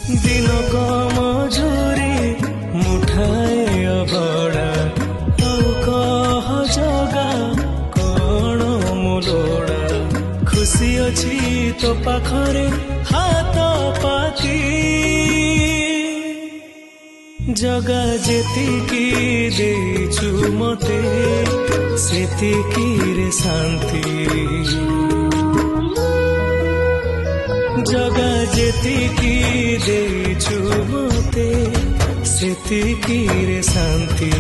दिन कम झुरी मुठाए अबड़ा कह जगा कौन मुलोड़ा खुशी अच्छी तो पाखरे हाथ पाती जगा जेतिकी देचु मते सेतिकी रे शांति जगा जेतिकी देचु मते सेतिकी रे शांति।